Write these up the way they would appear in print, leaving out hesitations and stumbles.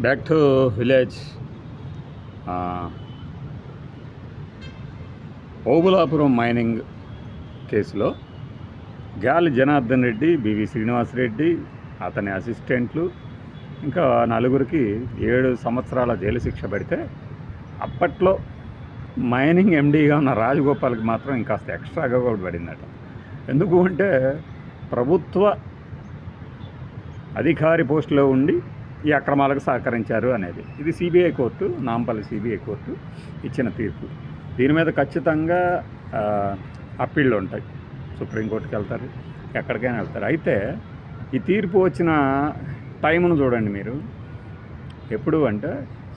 Back to village. Obulapuram mining కేసులో గాలి Janardhan Reddy, BV Srinivasa Reddy, అతని అసిస్టెంట్లు ఇంకా నలుగురికి 7 సంవత్సరాల జైలు శిక్ష పడితే అప్పట్లో మైనింగ్ ఎండీగా ఉన్న రాజగోపాల్కి మాత్రం ఇంకాస్త ఎక్స్ట్రాగా కూడా పడిందట. ఎందుకు అంటే ప్రభుత్వ అధికారి పోస్టులో ఉండి ఈ అక్రమాలకు సహకరించారు అనేది. ఇది CBI court, Nampally CBI court ఇచ్చిన తీర్పు. దీని మీద ఖచ్చితంగా అప్పీళ్ళు ఉంటాయి, సుప్రీంకోర్టుకి వెళ్తారు, ఎక్కడికైనా వెళ్తారు. అయితే ఈ తీర్పు వచ్చిన టైంను చూడండి మీరు. ఎప్పుడు అంటే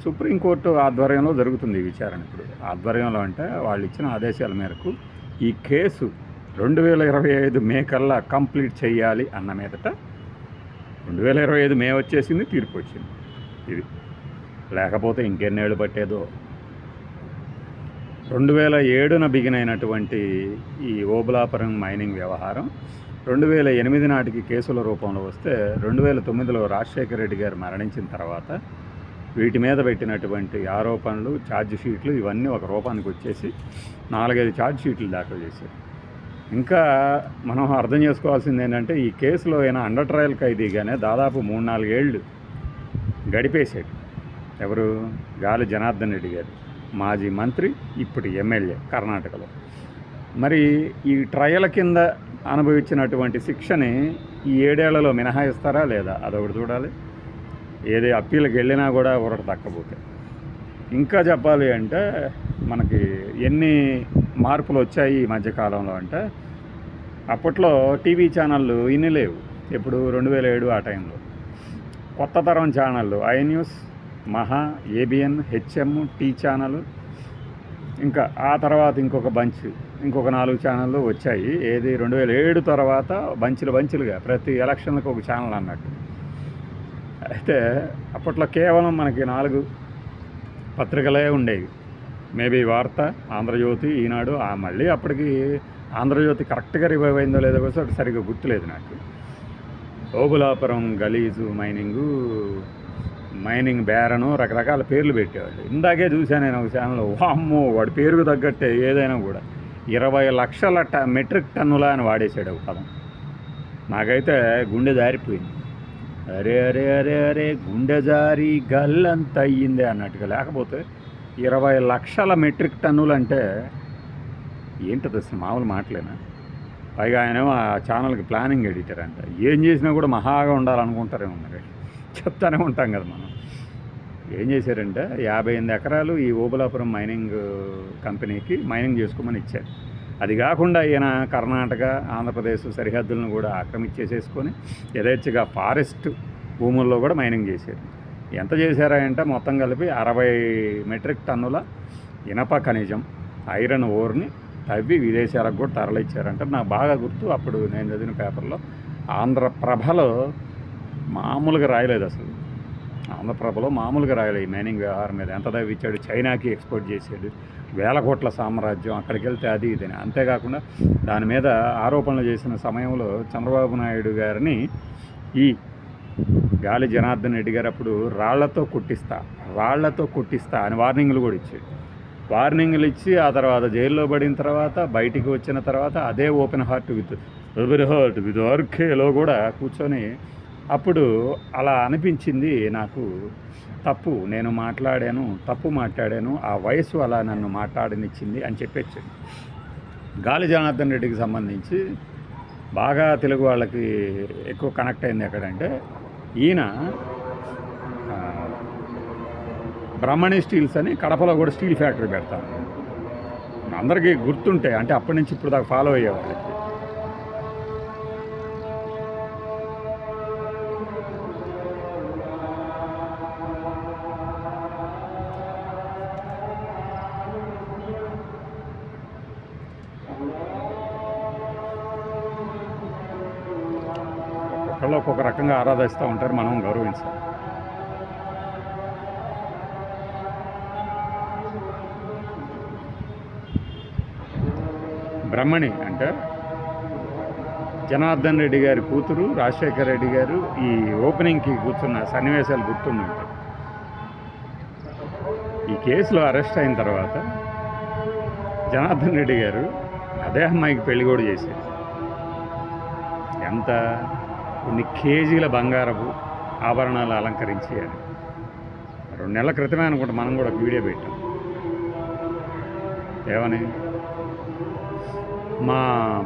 సుప్రీంకోర్టు ఆధ్వర్యంలో జరుగుతుంది ఈ విచారణ. ఇప్పుడు ఆధ్వర్యంలో అంటే వాళ్ళు ఇచ్చిన ఆదేశాల మేరకు ఈ కేసు 2025 మే కల్లా కంప్లీట్ చేయాలి అన్న మీదట 2025 మే వచ్చేసింది, తీర్పు వచ్చింది. ఇది లేకపోతే ఇంకెన్నేళ్ళు పట్టేదో. 2007న బిగిన్ అయినటువంటి ఈ ఓబులాపురం మైనింగ్ వ్యవహారం 2008 నాటికి కేసుల రూపంలో వస్తే 2009లో రాజశేఖర రెడ్డి గారు మరణించిన తర్వాత వీటి మీద పెట్టినటువంటి ఆరోపణలు, ఛార్జ్ షీట్లు ఇవన్నీ ఒక రూపానికి వచ్చేసి 4-5 ఛార్జ్ షీట్లు దాఖలు చేశారు. ఇంకా మనం అర్థం చేసుకోవాల్సింది ఏంటంటే ఈ కేసులో అయినా అండర్ ట్రయల్ ఖైదీగానే దాదాపు 3-4 ఏళ్ళు గడిపేశాడు. ఎవరు? గాలి జనార్దన్ రెడ్డి గారు, మాజీ మంత్రి, ఇప్పుడు ఎమ్మెల్యే కర్ణాటకలో. మరి ఈ ట్రయల్ కింద అనుభవించినటువంటి శిక్షని ఈ 7 ఏళ్లలో మినహాయిస్తారా లేదా అదొకటి చూడాలి. ఏది అప్పీలకు వెళ్ళినా కూడా ఒకటి తక్కపోతే. ఇంకా చెప్పాలి అంటే మనకి ఎన్ని మార్పులు వచ్చాయి ఈ మధ్యకాలంలో అంటే అప్పట్లో టీవీ ఛానళ్ళు ఇన్ని లేవు. ఎప్పుడు 2007 ఆ టైంలో కొత్త తరం ఛానళ్ళు ఐ న్యూస్, మహా, ఏబిఎన్, హెచ్ఎం, టీ ఛానల్, ఇంకా ఆ తర్వాత ఇంకొక 4 ఛానళ్ళు వచ్చాయి. ఏది 2007 తర్వాత బంచులుగా ప్రతి ఎలక్షన్లకు ఒక ఛానల్ అన్నట్టు. అయితే అప్పట్లో కేవలం మనకి 4 పత్రికలే ఉండేవి. మేబీ వార్త, ఆంధ్రజ్యోతి, ఈనాడు. మళ్ళీ అప్పటికి ఆంధ్రజ్యోతి కరెక్ట్గా రివైవ్ అయిందో లేదో కూడా సరిగ్గా గుర్తులేదు నాకు. ఓబులాపురం గలీజు మైనింగ్ బేరను రకరకాల పేర్లు పెట్టేవాళ్ళు. ఇందాకే చూశాను నేను ఒక ఛానల్లో. వామ్మో, వాడి పేరుకు తగ్గట్టే ఏదైనా కూడా 20 లక్షల మెట్రిక్ టన్నుల అని వాడేసాడు ఒక పదం. నాకైతే గుండె జారిపోయింది. అరే అరే అరే అరే గుండె జారి గల్లంత అయ్యిందే అన్నట్టుగా. లేకపోతే 20 లక్షల మెట్రిక్ టన్నులు అంటే ఏంటది అసలు? మామూలు మాటలేనా? పైగా ఆయనేమో ఆ ఛానల్కి ప్లానింగ్ ఎడిటర్ అంట. ఏం చేసినా కూడా మహాగా ఉండాలనుకుంటారేమో. మరి చెప్తానే ఉంటాం కదా మనం. ఏం చేశారంటే 58 ఎకరాలు ఈ ఓబులాపురం మైనింగ్ కంపెనీకి మైనింగ్ చేసుకోమని ఇచ్చారు. అది కాకుండా ఈయన కర్ణాటక, ఆంధ్రప్రదేశ్ సరిహద్దులను కూడా ఆక్రమించేసేసుకొని యథేచ్ఛగా ఫారెస్ట్ భూముల్లో కూడా మైనింగ్ చేశారు. ఎంత చేశారంటే మొత్తం కలిపి 60 మెట్రిక్ టన్నుల ఇనప ఖనిజం, ఐరన్ ఓర్ని తవ్వి విదేశాలకు కూడా తరలిచ్చారంటే నాకు బాగా గుర్తు. అప్పుడు నేను చదివిన పేపర్లో ఆంధ్రప్రభలో మామూలుగా రాయలేదు అసలు. ఆంధ్రప్రభలో మామూలుగా రాయలేదు ఈ మైనింగ్ వ్యవహారం మీద. ఎంత తవ్విచ్చాడు, చైనాకి ఎక్స్పోర్ట్ చేసాడు, 1000 కోట్ల సామ్రాజ్యం, అక్కడికి వెళ్తే అది ఇదని. అంతేకాకుండా దాని మీద ఆరోపణలు చేసిన సమయంలో చంద్రబాబు నాయుడు గారిని ఈ గాలి జనార్దన్ రెడ్డి గారు అప్పుడు రాళ్లతో కొట్టిస్తా అని వార్నింగ్లు కూడా ఇచ్చాడు. వార్నింగ్లు ఇచ్చి ఆ తర్వాత జైల్లో పడిన తర్వాత బయటికి వచ్చిన తర్వాత అదే ఓపెన్ హార్ట్ విత్ ఆర్కేలో కూడా కూర్చొని అప్పుడు అలా అనిపించింది నాకు. తప్పు మాట్లాడాను, ఆ వయసు అలా నన్ను మాట్లాడనిచ్చింది అని చెప్పొచ్చు. గాలి జనార్దన్ రెడ్డికి సంబంధించి బాగా తెలుగు వాళ్ళకి ఎక్కువ కనెక్ట్ అయింది ఎక్కడంటే ఈయన బ్రహ్మణి స్టీల్స్ అని కడపలో కూడా స్టీల్ ఫ్యాక్టరీ పెడతాను. అందరికీ గుర్తుంటే అంటే అప్పటి నుంచి ఇప్పుడు దాకా ఫాలో అయ్యేవాళ్ళకి. ఒక్కొక్కళ్ళు ఒక్కొక్క రకంగా ఆరాధిస్తూ ఉంటారు, మనం గౌరవించాలి. బ్రహ్మణి అంటే జనార్దన్ రెడ్డి గారి కూతురు రాజశేఖర రెడ్డి గారు ఈ ఓపెనింగ్కి కూర్చున్న సన్నివేశాలు గుర్తుండుంటాయి. ఈ కేసులో అరెస్ట్ అయిన తర్వాత జనార్దన్ రెడ్డి గారు అదే అమ్మాయికి పెళ్లి కూడా చేశారు. ఎంత కొన్ని కేజీల బంగారపు ఆభరణాలు అలంకరించి అని 2 నెలల క్రితమే అనుకుంటా మనం కూడా ఒక వీడియో పెట్టాం. ఏమని, మా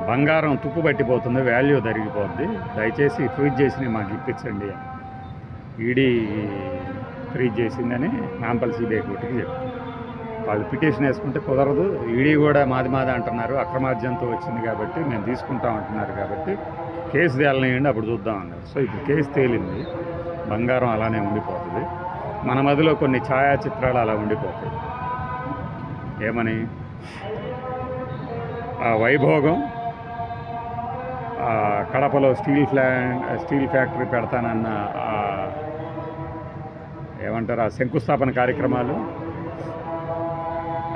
బంగారం తుప్పు పట్టిపోతుంది, వాల్యూ తరిగిపోద్ది, దయచేసి ఫ్రీజ్ చేసి మాకు ఇప్పించండి అని ఈడీ ఫ్రీజ్ చేసిందని నాంపల్లి సిబిఐ కోర్టుకి చెప్పారు. వాళ్ళు పిటిషన్ వేసుకుంటే కుదరదు, ఈడీ కూడా మాది అంటున్నారు, అక్రమార్జనతో వచ్చింది కాబట్టి మేము తీసుకుంటాం అంటున్నారు, కాబట్టి కేసు తేలనియండి అప్పుడు చూద్దాం అన్నారు. సో ఇప్పుడు కేసు తేలింది, బంగారం అలానే ఉండిపోతుంది, మన మధ్యలో కొన్ని ఛాయాచిత్రాలు అలా ఉండిపోతాయి. ఏమని, ఆ వైభోగం కడపలో స్టీల్ ఫ్యాక్టరీ పెడతానన్న ఏమంటారు ఆ శంకుస్థాపన కార్యక్రమాలు,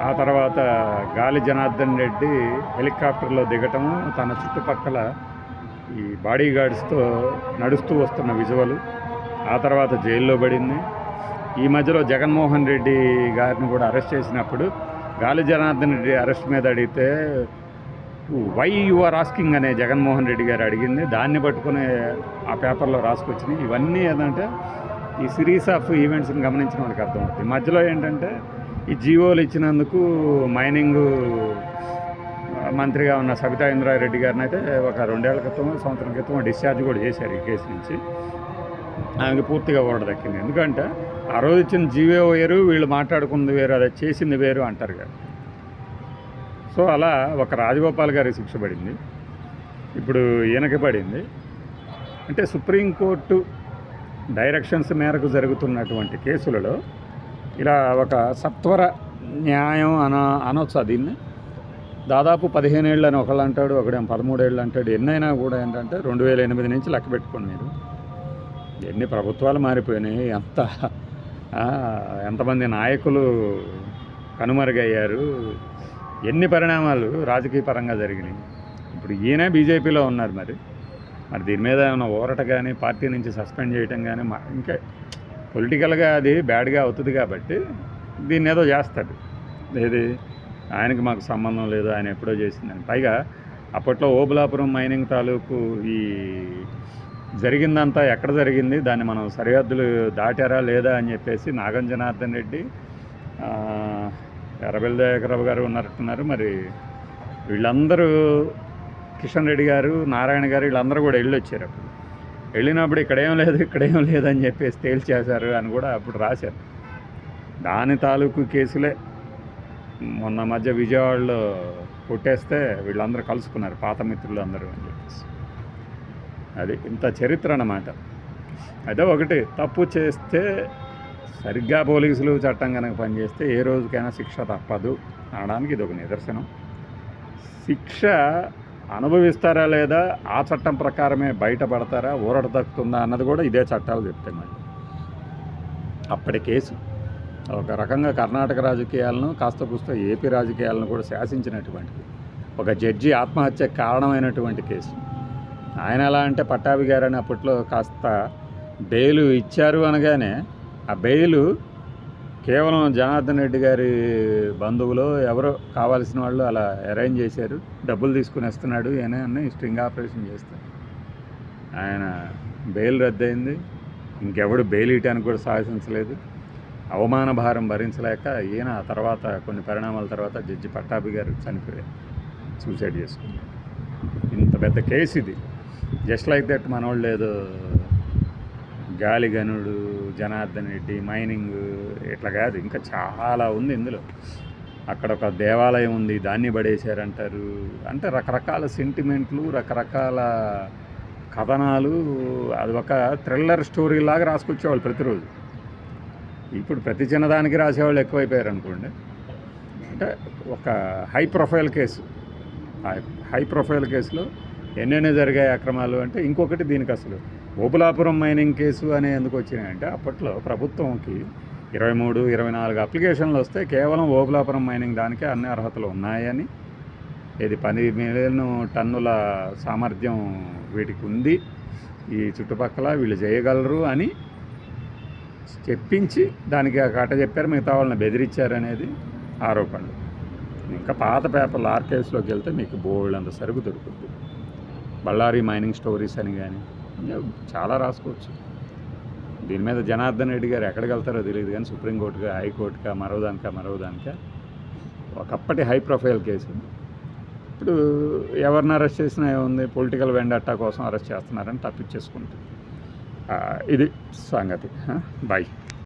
ఆ తర్వాత గాలి జనార్దన్ రెడ్డి హెలికాప్టర్లో దిగటము, తన చుట్టుపక్కల ఈ బాడీ గార్డ్స్తో నడుస్తూ వస్తున్న విజువల్, ఆ తర్వాత జైల్లో పడింది. ఈ మధ్యలో జగన్మోహన్ రెడ్డి గారిని కూడా అరెస్ట్ చేసినప్పుడు గాలి జనార్దన్ రెడ్డి అరెస్ట్ మీద అడిగితే వై యు ఆర్ ఆస్కింగ్ అనే జగన్మోహన్ రెడ్డి గారు అడిగింది, దాన్ని పట్టుకుని ఆ పేపర్లో రాసుకొచ్చినాయి. ఇవన్నీ ఏంటంటే ఈ సిరీస్ ఆఫ్ ఈవెంట్స్ని గమనించిన వాళ్ళకి అర్థమవుతుంది. మధ్యలో ఏంటంటే ఈ జీవోలు ఇచ్చినందుకు మైనింగ్ మంత్రిగా ఉన్న సబితా ఇంద్రారెడ్డి గారిని అయితే ఒక 2 ఏళ్ల క్రితం, సంవత్సరం క్రితం డిశ్చార్జ్ కూడా చేశారు ఈ కేసు నుంచి. ఆమెకి పూర్తిగా ఓడ దక్కింది. ఎందుకంటే ఆ రోజు ఇచ్చిన జీవో వేరు, వీళ్ళు మాట్లాడుకుంది వేరు, అది చేసింది వేరు అంటారు కదా. సో అలా ఒక రాజగోపాల్ గారికి శిక్ష పడింది, ఇప్పుడు ఈయనకి పడింది. అంటే సుప్రీంకోర్టు డైరెక్షన్స్ మేరకు జరుగుతున్నటువంటి కేసులలో ఇలా ఒక సత్వర న్యాయం అనొచ్చా దీన్ని? దాదాపు 15 ఏళ్ళు అని ఒకళ్ళు అంటాడు, ఒకడేమో 13 ఏళ్ళు అంటాడు. ఎన్నైనా కూడా ఏంటంటే 2008 నుంచి లెక్క పెట్టుకోండి మీరు. ఎన్ని ప్రభుత్వాలు మారిపోయినాయి, ఎంతమంది నాయకులు కనుమరుగయ్యారు, ఎన్ని పరిణామాలు రాజకీయ పరంగా జరిగినాయి. ఇప్పుడు ఈయన బీజేపీలో ఉన్నారు. మరి దీని మీద ఏమైనా ఊరట కానీ, పార్టీ నుంచి సస్పెండ్ చేయటం కానీ, ఇంకా పొలిటికల్గా అది బ్యాడ్గా అవుతుంది కాబట్టి దీన్ని ఏదో చేస్తాడు. ఏది, ఆయనకి మాకు సంబంధం లేదు, ఆయన ఎప్పుడో చేసిందని. పైగా అప్పట్లో ఓబులాపురం మైనింగ్ తాలూకు ఈ జరిగిందంతా ఎక్కడ జరిగింది, దాన్ని మనం సరిహద్దులు దాటారా లేదా అని చెప్పేసి నాగం జనార్దన్ రెడ్డి, ఎర్రబెల్లి దయాకర్రావు గారు ఉన్నట్టున్నారు. మరి వీళ్ళందరూ, కిషన్ రెడ్డి గారు, నారాయణ గారు, వీళ్ళందరూ కూడా వెళ్ళొచ్చారు. అప్పుడు వెళ్ళినప్పుడు ఇక్కడేం లేదు అని చెప్పేసి తేల్చేశారు అని కూడా అప్పుడు రాశారు. దాని తాలూకు కేసులే మొన్న మధ్య విజయవాడలో కొట్టేస్తే వీళ్ళందరూ కలుసుకున్నారు, పాత మిత్రులు అందరూ అని చెప్పేసి. అది ఇంత చరిత్ర అన్నమాట. అదే ఒకటి, తప్పు చేస్తే సరిగ్గా పోలీసులు చట్టం కనుక పనిచేస్తే ఏ రోజుకైనా శిక్ష తప్పదు అనడానికి ఇది ఒక నిదర్శనం. శిక్ష అనుభవిస్తారా లేదా, ఆ చట్టం ప్రకారమే బయటపడతారా, ఊరట దక్కుతుందా అన్నది కూడా ఇదే చట్టాలు చెప్తున్నాయి. అప్పటి కేసు ఒక రకంగా కర్ణాటక రాజకీయాలను, కాస్త కూస్త ఏపీ రాజకీయాలను కూడా శాసించినటువంటిది. ఒక జడ్జి ఆత్మహత్యకు కారణమైనటువంటి కేసు. ఆయన ఎలా అంటే పట్టాభి గారని అప్పట్లో కాస్త బెయిల్ ఇచ్చారు అనగానే ఆ బెయిల్ కేవలం జనార్దన్ రెడ్డి గారి బంధువులు ఎవరో కావాల్సిన వాళ్ళు అలా అరేంజ్ చేశారు, డబ్బులు తీసుకుని వస్తున్నాడు అని స్ట్రింగ్ ఆపరేషన్ చేస్తారు. ఆయన బెయిల్ రద్దయింది, ఇంకెవడు బెయిల్ ఇవ్వడానికి కూడా సాహసించలేదు. అవమాన భారం భరించలేక ఈయన తర్వాత కొన్ని పరిణామాల తర్వాత జడ్జి పట్టాభి గారు చనిపోయారు, సూసైడ్ చేసుకున్నారు. ఇంత పెద్ద కేసు ఇది. జస్ట్ లైక్ దట్ మనోళ్ళు ఏదో గాలిగనుడు, జనార్దన్ రెడ్డి, మైనింగ్ ఇట్లా కాదు, ఇంకా చాలా ఉంది ఇందులో. అక్కడ ఒక దేవాలయం ఉంది, దాన్ని పడేశారంటారు. అంటే రకరకాల సెంటిమెంట్లు, రకరకాల కథనాలు. అది ఒక థ్రిల్లర్ స్టోరీ లాగా రాసుకొచ్చేవాళ్ళు ప్రతిరోజు. ఇప్పుడు ప్రతి చిన్నదానికి రాసేవాళ్ళు ఎక్కువైపోయారు అనుకోండి. అంటే ఒక హై ప్రొఫైల్ కేసులో ఎన్నెన్నో జరిగాయి అక్రమాలు అంటే. ఇంకొకటి దీనికి అసలు ఓబులాపురం మైనింగ్ కేసు అనే ఎందుకు వచ్చినాయంటే, అప్పట్లో ప్రభుత్వంకి 23-24 అప్లికేషన్లు వస్తే కేవలం ఓబులాపురం మైనింగ్ దానికే అన్ని అర్హతలు ఉన్నాయని, ఇది 10 మిలియన్ టన్నుల సామర్థ్యం వీటికి ఉంది, ఈ చుట్టుపక్కల వీళ్ళు చేయగలరు అని చెప్పించి దానికి కట్ట చెప్పారు, మిగతా వాళ్ళని బెదిరించారనేది ఆరోపణలు. ఇంకా పాత పేపర్లు ఆర్కైవ్స్లోకి వెళ్తే మీకు బోల్డ్ అంత సరుకు దొరుకుతుంది. బళ్ళారి మైనింగ్ స్టోరీస్ అని కానీ చాలా రాసుకోవచ్చు. దీని మీద జనార్దన్ రెడ్డి గారు ఎక్కడికి వెళ్తారో తెలియదు, కానీ సుప్రీంకోర్టుగా, హైకోర్టుగా, మరోదానికా ఒకప్పటి హై ప్రొఫైల్ కేసు. ఇప్పుడు ఎవరిని అరెస్ట్ చేసినా ఏముంది, పొలిటికల్ వెండట్టా కోసం అరెస్ట్ చేస్తున్నారని తప్పించేసుకుంటుంది. ఇది సంగతి. బాయ్.